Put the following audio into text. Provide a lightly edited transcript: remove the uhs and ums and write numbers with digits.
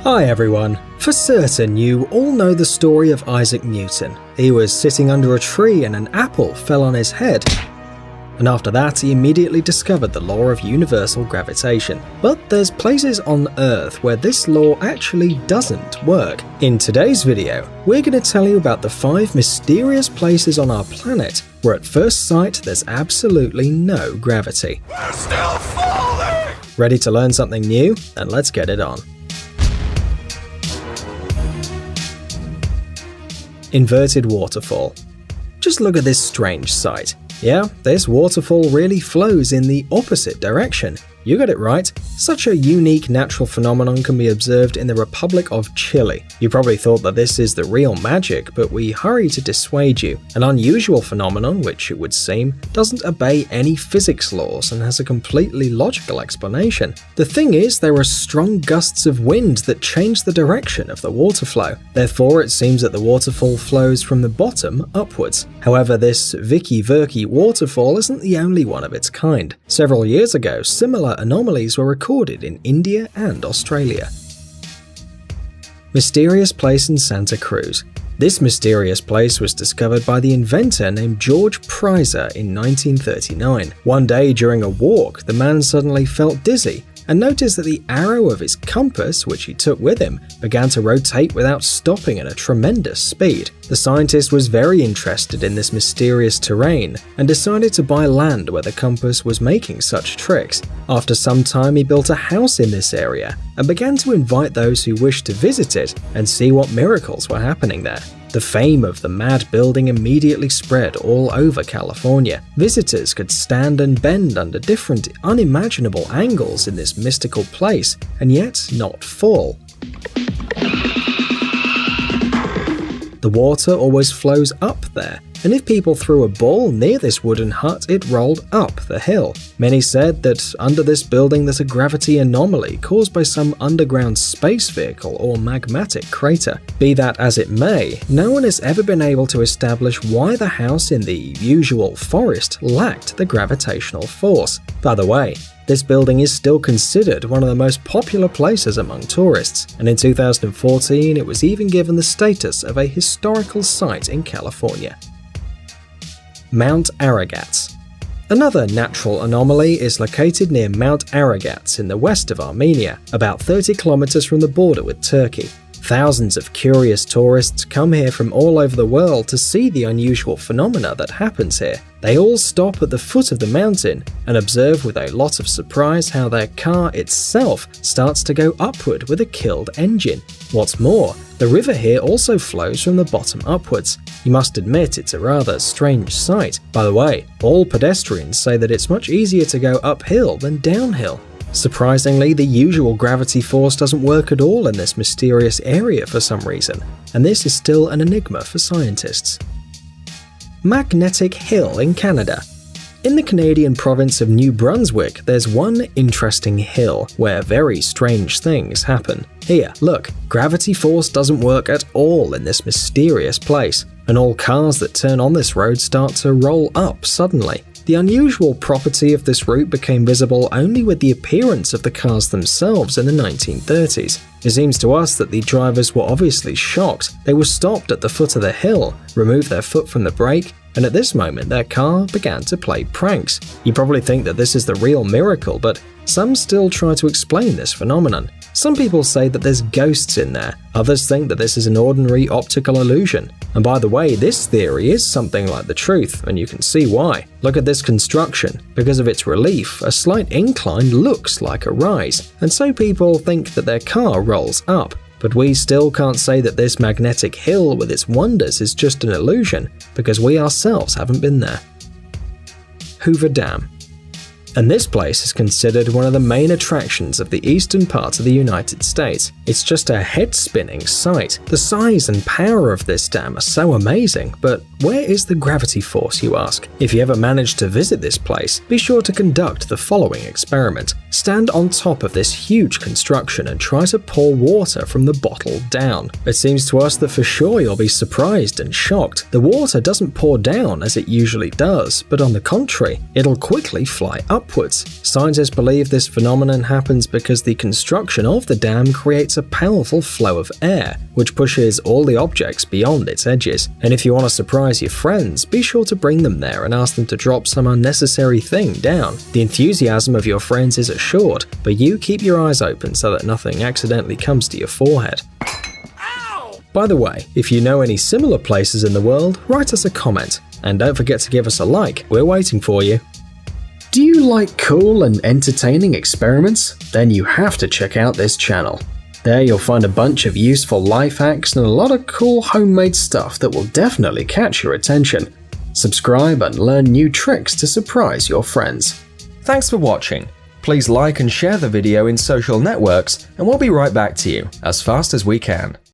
Hi everyone. For certain, you all know the story of Isaac Newton. He was sitting under a tree and an apple fell on his head. And after that, he immediately discovered the law of universal gravitation. But there's places on Earth where this law actually doesn't work. In today's video, we're going to tell you about the 5 mysterious places on our planet where at first sight there's absolutely no gravity. We're still falling! Ready to learn something new? Then let's get it on. Inverted waterfall. Just look at this strange sight. Yeah, this waterfall really flows in the opposite direction. You got it right. Such a unique natural phenomenon can be observed in the Republic of Chile. You probably thought that this is the real magic, but we hurry to dissuade you. An unusual phenomenon, which it would seem, doesn't obey any physics laws and has a completely logical explanation. The thing is, there are strong gusts of wind that change the direction of the water flow. Therefore, it seems that the waterfall flows from the bottom upwards. However, this Vicky Verky waterfall isn't the only one of its kind. Several years ago, similar anomalies were recorded in India and Australia. Mysterious place in Santa Cruz. This mysterious place was discovered by the inventor named George Prizer in 1939. One day during a walk, the man suddenly felt dizzy and noticed that the arrow of his compass, which he took with him, began to rotate without stopping at a tremendous speed. The scientist was very interested in this mysterious terrain and decided to buy land where the compass was making such tricks. After some time, he built a house in this area and began to invite those who wished to visit it and see what miracles were happening there. The fame of the mad building immediately spread all over California. Visitors could stand and bend under different unimaginable angles in this mystical place and yet not fall. The water always flows up there, and if people threw a ball near this wooden hut, it rolled up the hill. Many said that under this building there's a gravity anomaly caused by some underground space vehicle or magmatic crater. Be that as it may, no one has ever been able to establish why the house in the usual forest lacked the gravitational force. By the way, this building is still considered one of the most popular places among tourists, and in 2014 it was even given the status of a historical site in California. Mount Aragats. Another natural anomaly is located near Mount Aragats in the west of Armenia, about 30 kilometers from the border with Turkey. Thousands of curious tourists come here from all over the world to see the unusual phenomena that happens here. They all stop at the foot of the mountain and observe with a lot of surprise how their car itself starts to go upward with a killed engine. What's more, the river here also flows from the bottom upwards. You must admit it's a rather strange sight. By the way, all pedestrians say that it's much easier to go uphill than downhill. Surprisingly, the usual gravity force doesn't work at all in this mysterious area for some reason, and this is still an enigma for scientists. Magnetic Hill in Canada. In the Canadian province of New Brunswick, there's one interesting hill where very strange things happen. Here, look, gravity force doesn't work at all in this mysterious place, and all cars that turn on this road start to roll up suddenly. The unusual property of this route became visible only with the appearance of the cars themselves in the 1930s. It seems to us that the drivers were obviously shocked. They were stopped at the foot of the hill, removed their foot from the brake, and at this moment their car began to play pranks. You probably think that this is the real miracle, but some still try to explain this phenomenon. Some people say that there's ghosts in there, others think that this is an ordinary optical illusion. And by the way, this theory is something like the truth, and you can see why. Look at this construction. Because of its relief, a slight incline looks like a rise, and so people think that their car rolls up. But we still can't say that this magnetic hill with its wonders is just an illusion, because we ourselves haven't been there. Hoover Dam. And this place is considered one of the main attractions of the eastern part of the United States. It's just a head-spinning sight. The size and power of this dam are so amazing, but where is the gravity force, you ask? If you ever manage to visit this place, be sure to conduct the following experiment. Stand on top of this huge construction and try to pour water from the bottle down. It seems to us that for sure you'll be surprised and shocked. The water doesn't pour down as it usually does, but on the contrary, it'll quickly fly up upwards. Scientists believe this phenomenon happens because the construction of the dam creates a powerful flow of air, which pushes all the objects beyond its edges. And if you want to surprise your friends, be sure to bring them there and ask them to drop some unnecessary thing down. The enthusiasm of your friends is assured, but you keep your eyes open so that nothing accidentally comes to your forehead. By the way, if you know any similar places in the world, write us a comment. And don't forget to give us a like, we're waiting for you. Do you like cool and entertaining experiments? Then you have to check out this channel. There you'll find a bunch of useful life hacks and a lot of cool homemade stuff that will definitely catch your attention. Subscribe and learn new tricks to surprise your friends. Thanks for watching. Please like and share the video in social networks, and we'll be right back to you as fast as we can.